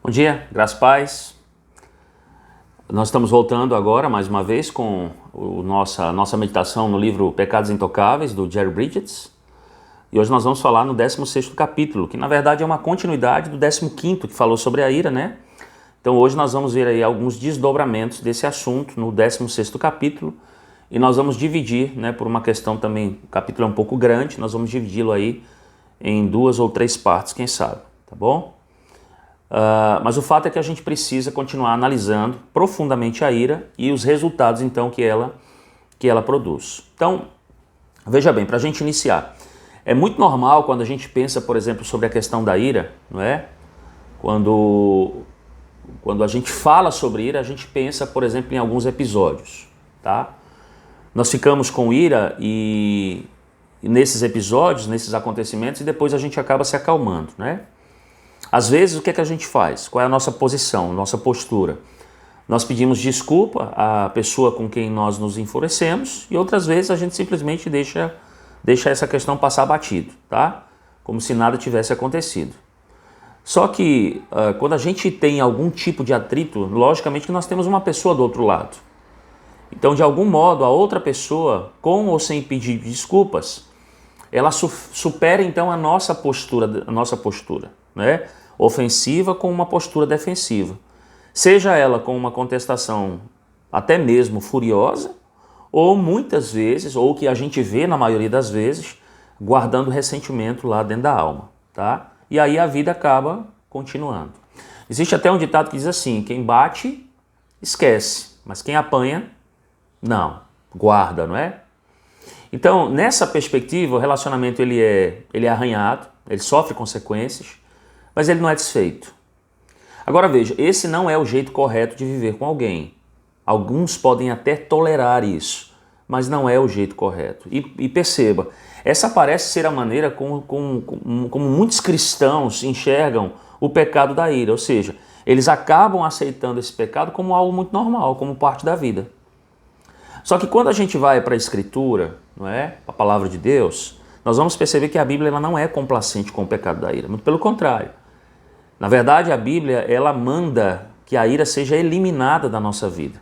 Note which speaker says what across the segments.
Speaker 1: Bom dia, graças a paz. Nós estamos voltando agora, mais uma vez, com nossa meditação no livro Pecados Intocáveis, do Jerry Bridges. E hoje nós vamos falar no 16º capítulo, que na verdade é uma continuidade do 15º, que falou sobre a ira, né? Então hoje nós vamos ver aí alguns desdobramentos desse assunto no 16º capítulo. E nós vamos dividir, né, por uma questão também, o capítulo é um pouco grande, nós vamos dividi-lo aí em 2 ou 3 partes, quem sabe, tá bom? Mas o fato é que a gente precisa continuar analisando profundamente a ira e os resultados então que ela produz. Então, veja bem, para a gente iniciar, é muito normal quando a gente pensa, por exemplo, sobre a questão da ira, não é? Quando a gente fala sobre ira, a gente pensa, por exemplo, em alguns episódios, tá? Nós ficamos com ira e nesses episódios, nesses acontecimentos, e depois a gente acaba se acalmando, né? Às vezes, o que é que a gente faz? Qual é a nossa posição, nossa postura? Nós pedimos desculpa à pessoa com quem nós nos enfurecemos e outras vezes a gente simplesmente deixa essa questão passar batido, tá? Como se nada tivesse acontecido. Só que quando a gente tem algum tipo de atrito, logicamente que nós temos uma pessoa do outro lado. Então, de algum modo, a outra pessoa, com ou sem pedir desculpas, ela supera então a nossa postura, né? Ofensiva com uma postura defensiva. Seja ela com uma contestação até mesmo furiosa, ou muitas vezes, ou que a gente vê na maioria das vezes, guardando ressentimento lá dentro da alma, tá? E aí a vida acaba continuando. Existe até um ditado que diz assim: quem bate, esquece, mas quem apanha, não, guarda, não é? Então, nessa perspectiva, o relacionamento ele é arranhado, ele sofre consequências, mas ele não é desfeito. Agora veja, esse não é o jeito correto de viver com alguém. Alguns podem até tolerar isso, mas não é o jeito correto. E perceba, essa parece ser a maneira como muitos cristãos enxergam o pecado da ira, ou seja, eles acabam aceitando esse pecado como algo muito normal, como parte da vida. Só que quando a gente vai para a Escritura, não é? A palavra de Deus, nós vamos perceber que a Bíblia ela não é complacente com o pecado da ira, muito pelo contrário. Na verdade, a Bíblia ela manda que a ira seja eliminada da nossa vida.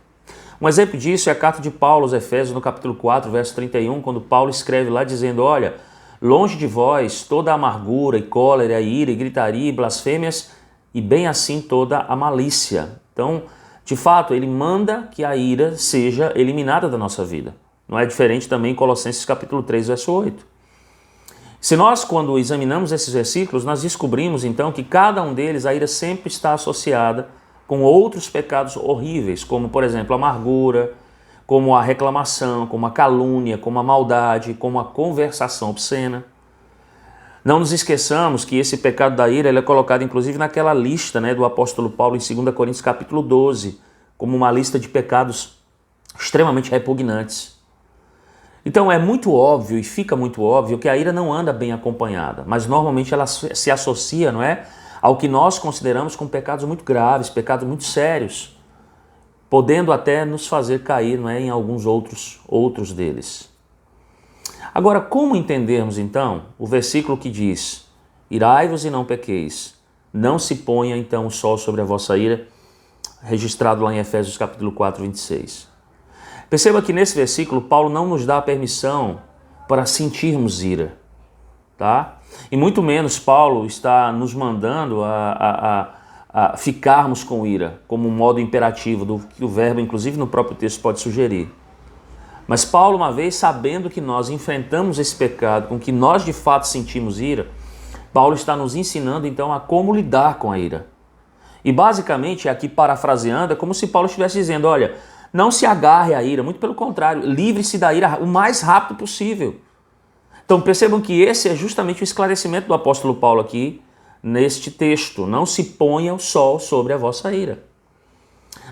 Speaker 1: Um exemplo disso é a carta de Paulo aos Efésios, no capítulo 4, verso 31, quando Paulo escreve lá dizendo: olha, longe de vós toda a amargura e cólera, e ira, e gritaria, e blasfêmias, e bem assim toda a malícia. Então, de fato, ele manda que a ira seja eliminada da nossa vida. Não é diferente também em Colossenses capítulo 3, verso 8. Se nós, quando examinamos esses versículos, nós descobrimos então que cada um deles, a ira sempre está associada com outros pecados horríveis, como, por exemplo, a amargura, como a reclamação, como a calúnia, como a maldade, como a conversação obscena. Não nos esqueçamos que esse pecado da ira ele é colocado inclusive naquela lista, né, do apóstolo Paulo em 2 Coríntios capítulo 12, como uma lista de pecados extremamente repugnantes. Então é muito óbvio e fica muito óbvio que a ira não anda bem acompanhada, mas normalmente ela se associa, não é, ao que nós consideramos como pecados muito graves, pecados muito sérios, podendo até nos fazer cair, não é, em alguns outros deles. Agora, como entendermos então o versículo que diz: irai-vos e não pequeis, não se ponha então o sol sobre a vossa ira, registrado lá em Efésios capítulo 4, 26. Perceba que nesse versículo Paulo não nos dá a permissão para sentirmos ira, tá? E muito menos Paulo está nos mandando a ficarmos com ira, como um modo imperativo, do que o verbo inclusive no próprio texto pode sugerir. Mas Paulo, uma vez sabendo que nós enfrentamos esse pecado, com que nós de fato sentimos ira, Paulo está nos ensinando então a como lidar com a ira. E basicamente, aqui parafraseando, é como se Paulo estivesse dizendo: olha, não se agarre à ira, muito pelo contrário, livre-se da ira o mais rápido possível. Então percebam que esse é justamente o esclarecimento do apóstolo Paulo aqui neste texto: não se ponha o sol sobre a vossa ira.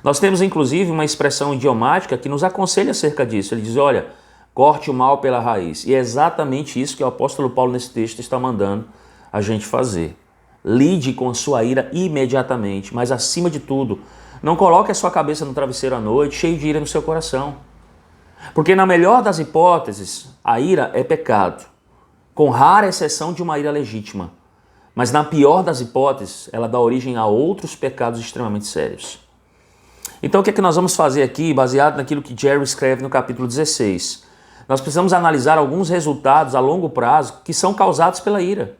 Speaker 1: Nós temos inclusive uma expressão idiomática que nos aconselha acerca disso. Ele diz: olha, corte o mal pela raiz. E é exatamente isso que o apóstolo Paulo nesse texto está mandando a gente fazer. Lide com a sua ira imediatamente, mas acima de tudo, não coloque a sua cabeça no travesseiro à noite cheio de ira no seu coração. Porque na melhor das hipóteses, a ira é pecado, com rara exceção de uma ira legítima. Mas na pior das hipóteses, ela dá origem a outros pecados extremamente sérios. Então o que é que nós vamos fazer aqui, baseado naquilo que Jerry escreve no capítulo 16? Nós precisamos analisar alguns resultados a longo prazo que são causados pela ira.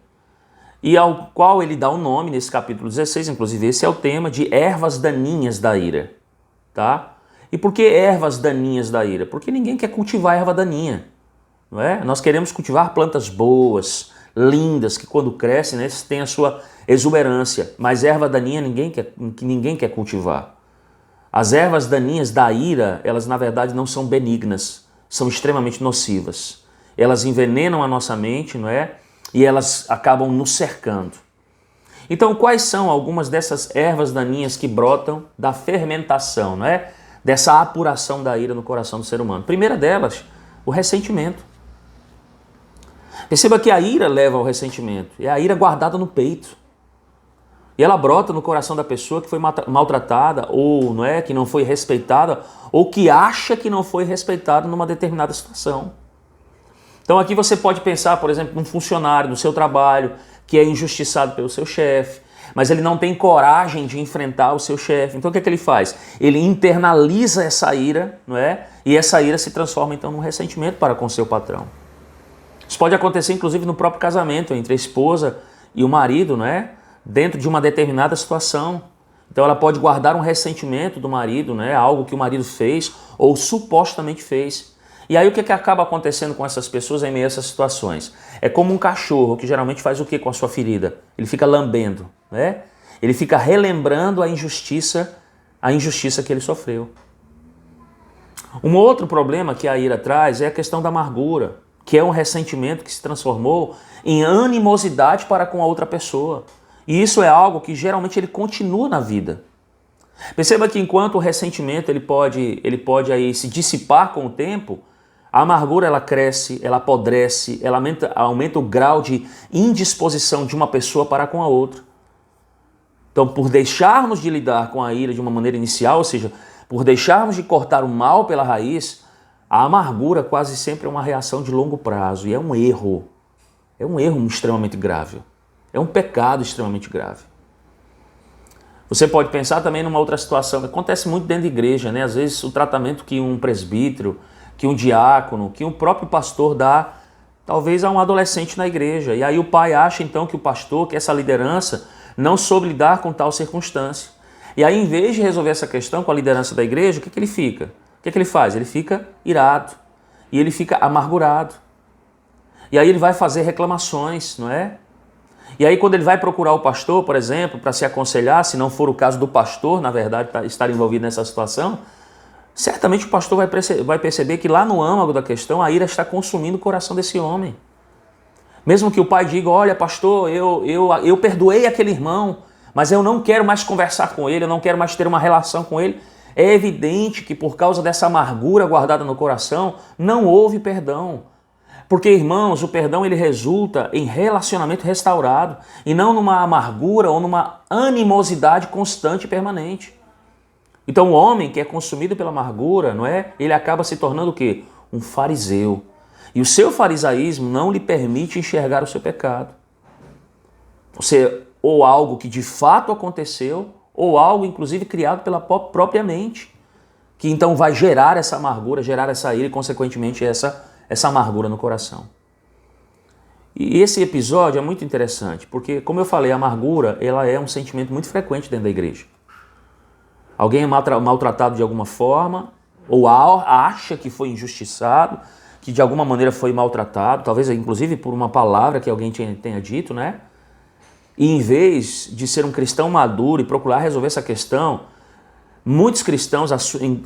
Speaker 1: E ao qual ele dá o nome nesse capítulo 16, inclusive esse é o tema, de ervas daninhas da ira. Tá? E por que ervas daninhas da ira? Porque ninguém quer cultivar erva daninha. Não é? Nós queremos cultivar plantas boas, lindas, que quando crescem, né, têm a sua exuberância. Mas erva daninha ninguém quer cultivar. As ervas daninhas da ira, elas na verdade não são benignas, são extremamente nocivas. Elas envenenam a nossa mente, não é? E elas acabam nos cercando. Então, quais são algumas dessas ervas daninhas que brotam da fermentação, não é? Dessa apuração da ira no coração do ser humano? Primeira delas, o ressentimento. Perceba que a ira leva ao ressentimento, é a ira guardada no peito. E ela brota no coração da pessoa que foi maltratada, ou não é, que não foi respeitada, ou que acha que não foi respeitada numa determinada situação. Então aqui você pode pensar, por exemplo, num funcionário do seu trabalho que é injustiçado pelo seu chefe, mas ele não tem coragem de enfrentar o seu chefe. Então o que é que ele faz? Ele internaliza essa ira, não é? E essa ira se transforma então num ressentimento para com o seu patrão. Isso pode acontecer inclusive no próprio casamento, entre a esposa e o marido, não é? Dentro de uma determinada situação. Então ela pode guardar um ressentimento do marido, né? Algo que o marido fez ou supostamente fez. E aí o que acaba acontecendo com essas pessoas em meio a essas situações? É como um cachorro que geralmente faz o que com a sua ferida? Ele fica lambendo, né? Ele fica relembrando a injustiça que ele sofreu. Um outro problema que a ira traz é a questão da amargura, que é um ressentimento que se transformou em animosidade para com a outra pessoa. E isso é algo que geralmente ele continua na vida. Perceba que enquanto o ressentimento ele pode aí se dissipar com o tempo, a amargura ela cresce, ela apodrece, ela aumenta o grau de indisposição de uma pessoa para com a outra. Então, por deixarmos de lidar com a ira de uma maneira inicial, ou seja, por deixarmos de cortar o mal pela raiz, a amargura quase sempre é uma reação de longo prazo e é um erro. É um erro extremamente grave. É um pecado extremamente grave. Você pode pensar também numa outra situação que acontece muito dentro da igreja, né? Às vezes o tratamento que um presbítero, que um diácono, que um próprio pastor dá, talvez a um adolescente na igreja. E aí o pai acha então que o pastor, que essa liderança, não soube lidar com tal circunstância. E aí em vez de resolver essa questão com a liderança da igreja, o que ele fica? O que ele faz? Ele fica irado. E ele fica amargurado. E aí ele vai fazer reclamações, não é? E aí quando ele vai procurar o pastor, por exemplo, para se aconselhar, se não for o caso do pastor, na verdade, estar envolvido nessa situação, certamente o pastor vai perceber que lá no âmago da questão a ira está consumindo o coração desse homem. Mesmo que o pai diga, olha pastor, eu perdoei aquele irmão, mas eu não quero mais conversar com ele, eu não quero mais ter uma relação com ele. É evidente que por causa dessa amargura guardada no coração, não houve perdão. Porque, irmãos, o perdão ele resulta em relacionamento restaurado e não numa amargura ou numa animosidade constante e permanente. Então o homem que é consumido pela amargura, não é? Ele acaba se tornando o quê? Um fariseu. E o seu farisaísmo não lhe permite enxergar o seu pecado. Ou algo que de fato aconteceu, ou algo inclusive criado pela própria mente, que então vai gerar essa amargura, gerar essa ira e consequentemente essa amargura no coração. E esse episódio é muito interessante, porque como eu falei, a amargura ela é um sentimento muito frequente dentro da igreja. Alguém é maltratado de alguma forma, ou acha que foi injustiçado, que de alguma maneira foi maltratado, talvez inclusive por uma palavra que alguém tenha dito, né? E em vez de ser um cristão maduro e procurar resolver essa questão, muitos cristãos,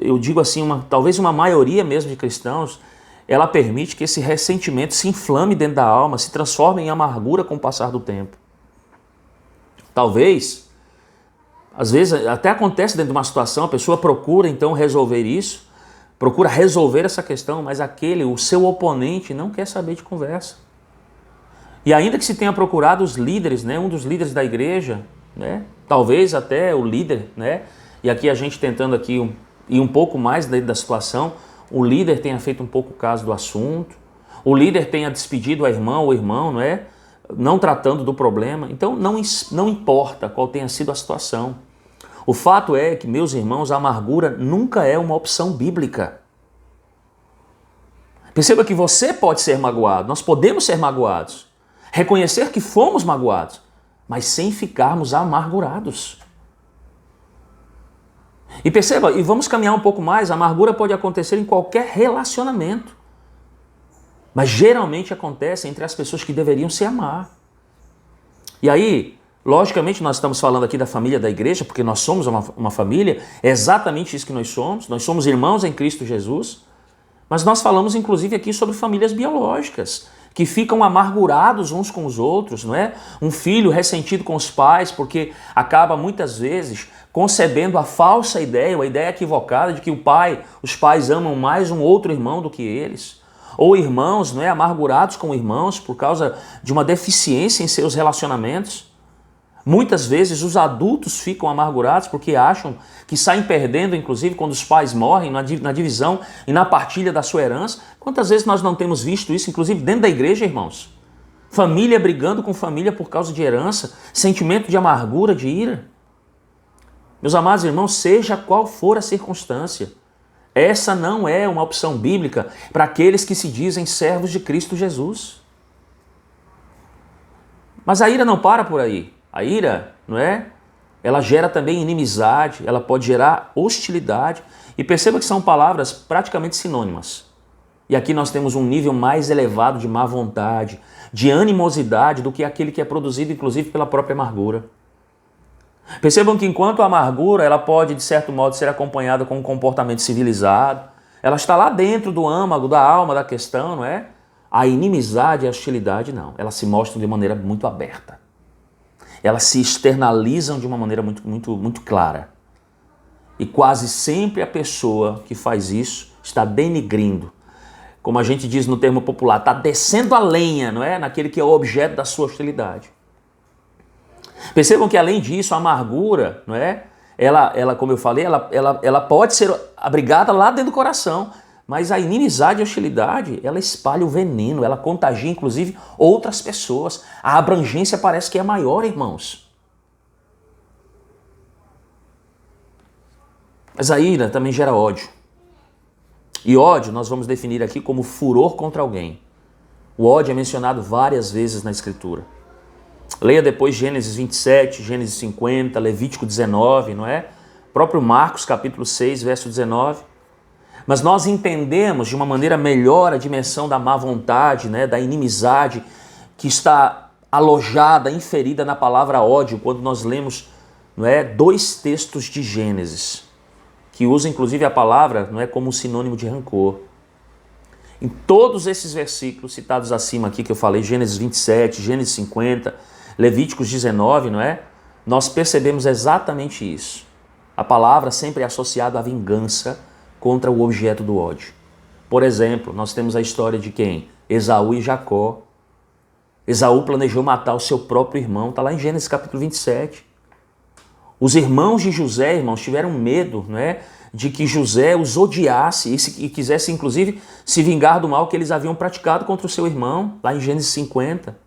Speaker 1: eu digo assim, talvez uma maioria mesmo de cristãos, ela permite que esse ressentimento se inflame dentro da alma, se transforme em amargura com o passar do tempo. Talvez, às vezes até acontece dentro de uma situação, a pessoa procura então resolver isso, procura resolver essa questão, mas o seu oponente não quer saber de conversa. E ainda que se tenha procurado os líderes, né, um dos líderes da igreja, né, talvez até o líder, né, e aqui a gente tentando aqui ir um pouco mais dentro da situação, o líder tenha feito um pouco caso do assunto, o líder tenha despedido a irmã ou o irmão, não é? não tratando do problema. Então não importa qual tenha sido a situação. O fato é que, meus irmãos, a amargura nunca é uma opção bíblica. Perceba que você pode ser magoado, nós podemos ser magoados, reconhecer que fomos magoados, mas sem ficarmos amargurados. E perceba, e vamos caminhar um pouco mais, a amargura pode acontecer em qualquer relacionamento, mas geralmente acontece entre as pessoas que deveriam se amar. E aí, logicamente, nós estamos falando aqui da família da igreja, porque nós somos uma família, é exatamente isso que nós somos irmãos em Cristo Jesus, mas nós falamos inclusive aqui sobre famílias biológicas, que ficam amargurados uns com os outros, não é? Um filho ressentido com os pais porque acaba muitas vezes concebendo a falsa ideia, ou a ideia equivocada de que os pais amam mais um outro irmão do que eles. Ou irmãos, não é? Amargurados com irmãos por causa de uma deficiência em seus relacionamentos. Muitas vezes os adultos ficam amargurados porque acham que saem perdendo, inclusive quando os pais morrem, na divisão e na partilha da sua herança. Quantas vezes nós não temos visto isso, inclusive dentro da igreja, irmãos? Família brigando com família por causa de herança, sentimento de amargura, de ira. Meus amados irmãos, seja qual for a circunstância, essa não é uma opção bíblica para aqueles que se dizem servos de Cristo Jesus. Mas a ira não para por aí. A ira, não é? Ela gera também inimizade, ela pode gerar hostilidade. E perceba que são palavras praticamente sinônimas. E aqui nós temos um nível mais elevado de má vontade, de animosidade do que aquele que é produzido inclusive pela própria amargura. Percebam que enquanto a amargura ela pode de certo modo ser acompanhada com um comportamento civilizado, ela está lá dentro do âmago, da alma da questão, não é? A inimizade e a hostilidade não, elas se mostram de maneira muito aberta. Elas se externalizam de uma maneira muito clara. E quase sempre a pessoa que faz isso está denigrindo. Como a gente diz no termo popular, está descendo a lenha, não é? Naquele que é o objeto da sua hostilidade. Percebam que além disso, a amargura, não é? Ela, como eu falei, ela pode ser abrigada lá dentro do coração. Mas a inimizade e a hostilidade, ela espalha o veneno, ela contagia inclusive outras pessoas. A abrangência parece que é maior, irmãos. Mas a ira também gera ódio. E ódio nós vamos definir aqui como furor contra alguém. O ódio é mencionado várias vezes na Escritura. Leia depois Gênesis 27, Gênesis 50, Levítico 19, não é? Próprio Marcos capítulo 6, verso 19. Mas nós entendemos de uma maneira melhor a dimensão da má vontade, né, da inimizade que está alojada, inferida na palavra ódio, quando nós lemos, não é, 2 textos de Gênesis, que usam inclusive a palavra, não é, como um sinônimo de rancor. Em todos esses versículos citados acima aqui que eu falei, Gênesis 27, Gênesis 50, Levíticos 19, não é? Nós percebemos exatamente isso. A palavra sempre é associada à vingança contra o objeto do ódio. Por exemplo, nós temos a história de quem? Esaú e Jacó. Esaú planejou matar o seu próprio irmão, está lá em Gênesis capítulo 27. Os irmãos de José, irmãos, tiveram medo, não é, de que José os odiasse e quisesse inclusive se vingar do mal que eles haviam praticado contra o seu irmão, lá em Gênesis 50.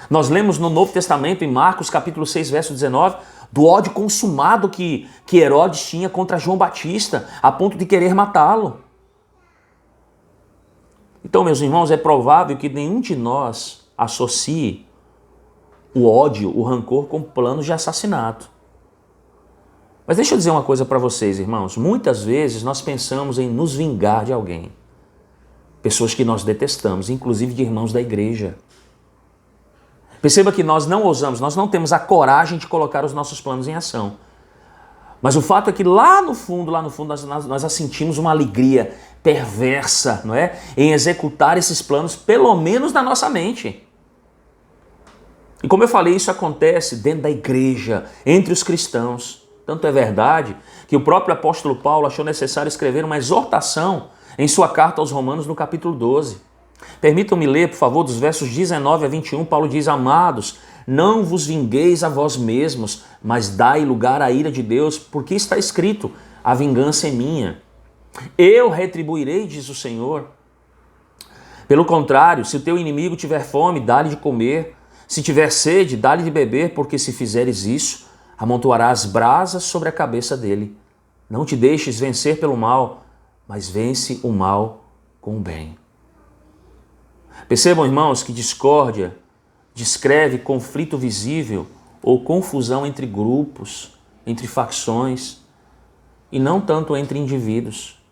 Speaker 1: Nós lemos no Novo Testamento, em Marcos capítulo 6, verso 19, do ódio consumado que Herodes tinha contra João Batista, a ponto de querer matá-lo. Então, meus irmãos, é provável que nenhum de nós associe o ódio, o rancor, com planos de assassinato. Mas deixa eu dizer uma coisa para vocês, irmãos. Muitas vezes nós pensamos em nos vingar de alguém. Pessoas que nós detestamos, inclusive de irmãos da igreja. Perceba que nós não ousamos, nós não temos a coragem de colocar os nossos planos em ação. Mas o fato é que lá no fundo, nós sentimos uma alegria perversa, não é? Em executar esses planos, pelo menos na nossa mente. E como eu falei, isso acontece dentro da igreja, entre os cristãos. Tanto é verdade que o próprio apóstolo Paulo achou necessário escrever uma exortação em sua carta aos Romanos no capítulo 12. Permitam-me ler, por favor, dos versos 19 a 21, Paulo diz: amados, não vos vingueis a vós mesmos, mas dai lugar à ira de Deus, porque está escrito, a vingança é minha. Eu retribuirei, diz o Senhor. Pelo contrário, se o teu inimigo tiver fome, dá-lhe de comer. Se tiver sede, dá-lhe de beber, porque se fizeres isso, amontoarás brasas sobre a cabeça dele. Não te deixes vencer pelo mal, mas vence o mal com o bem. Percebam, irmãos, que discórdia descreve conflito visível ou confusão entre grupos, entre facções, e não tanto entre indivíduos.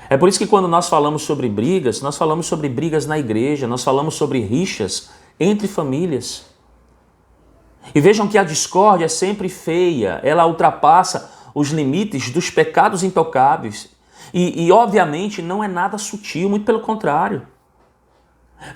Speaker 1: É por isso que quando nós falamos sobre brigas na igreja, nós falamos sobre rixas entre famílias. E vejam que a discórdia é sempre feia, ela ultrapassa os limites dos pecados intocáveis. E obviamente não é nada sutil, muito pelo contrário.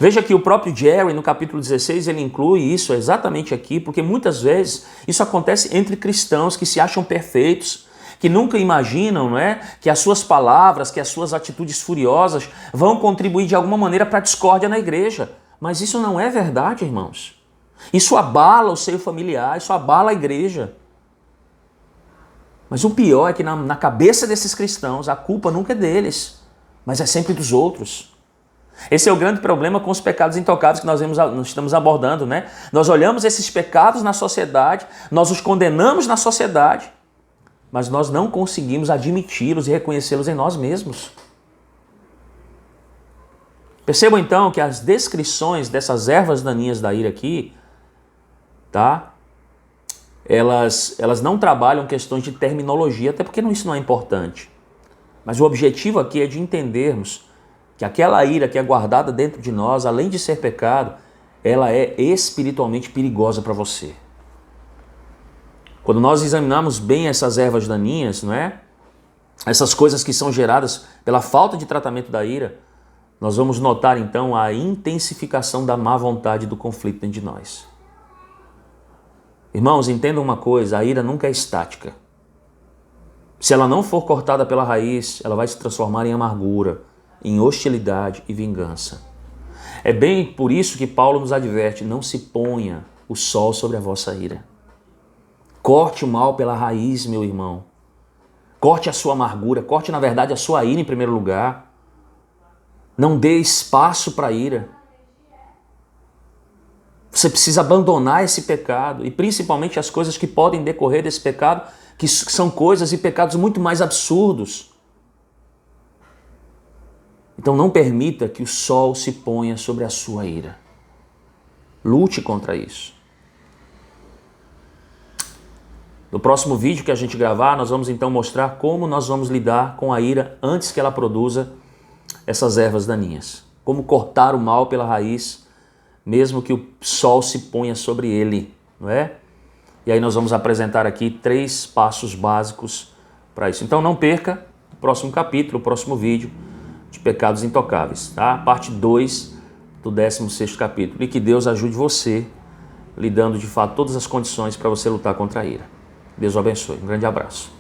Speaker 1: Veja que o próprio Jerry, no capítulo 16, ele inclui isso exatamente aqui, porque muitas vezes isso acontece entre cristãos que se acham perfeitos, que nunca imaginam, não é, que as suas palavras, que as suas atitudes furiosas vão contribuir de alguma maneira para a discórdia na igreja. Mas isso não é verdade, irmãos. Isso abala o seio familiar, isso abala a igreja. Mas o pior é que na cabeça desses cristãos a culpa nunca é deles, mas é sempre dos outros. Esse é o grande problema com os pecados intocáveis que nós estamos abordando, né? Nós olhamos esses pecados na sociedade, nós os condenamos na sociedade, mas nós não conseguimos admiti-los e reconhecê-los em nós mesmos. Percebam então que as descrições dessas ervas daninhas da ira aqui, tá? Elas não trabalham questões de terminologia, até porque isso não é importante. Mas o objetivo aqui é de entendermos que aquela ira que é guardada dentro de nós, além de ser pecado, ela é espiritualmente perigosa para você. Quando nós examinamos bem essas ervas daninhas, não é? Essas coisas que são geradas pela falta de tratamento da ira, nós vamos notar então a intensificação da má vontade do conflito dentro de nós. Irmãos, entendam uma coisa, a ira nunca é estática. Se ela não for cortada pela raiz, ela vai se transformar em amargura, em hostilidade e vingança. É bem por isso que Paulo nos adverte, não se ponha o sol sobre a vossa ira. Corte o mal pela raiz, meu irmão. Corte a sua amargura, corte na verdade a sua ira em primeiro lugar. Não dê espaço para a ira. Você precisa abandonar esse pecado e principalmente as coisas que podem decorrer desse pecado, que são coisas e pecados muito mais absurdos. Então não permita que o sol se ponha sobre a sua ira. Lute contra isso. No próximo vídeo que a gente gravar, nós vamos então mostrar como nós vamos lidar com a ira antes que ela produza essas ervas daninhas. Como cortar o mal pela raiz, mesmo que o sol se ponha sobre ele, não é? E aí nós vamos apresentar aqui 3 passos básicos para isso. Então não perca o próximo capítulo, o próximo vídeo de pecados intocáveis, tá? Parte 2 do 16º capítulo. E que Deus ajude você, lhe dando de fato todas as condições para você lutar contra a ira. Deus o abençoe. Um grande abraço.